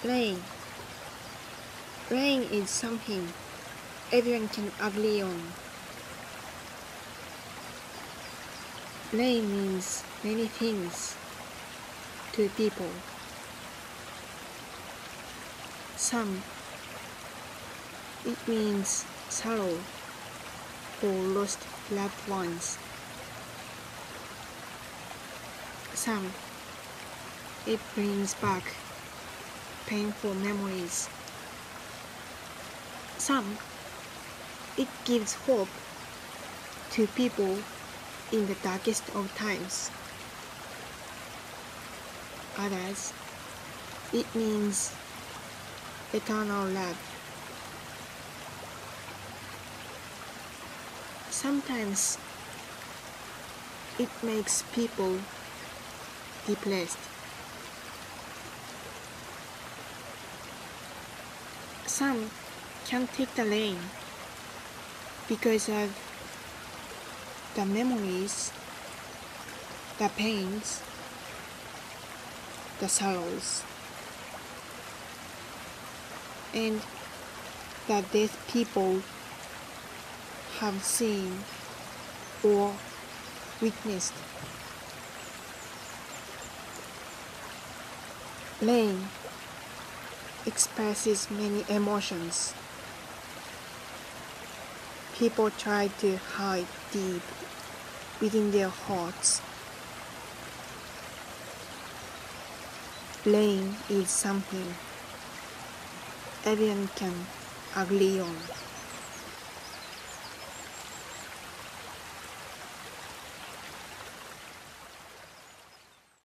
Rain. Rain is something everyone can agree on. Rain means many things to people. Some, it means sorrow for lost loved ones. Some, it brings back painful memories. Some, it gives hope to people in the darkest of times. Others, it means eternal love. Sometimes it makes people depressed. Some can't take the rain because of the memories, the pains, the sorrows, and the death people have seen or witnessed. Rain expresses many emotions. People try to hide deep within their hearts. Rain is something everyone can agree on.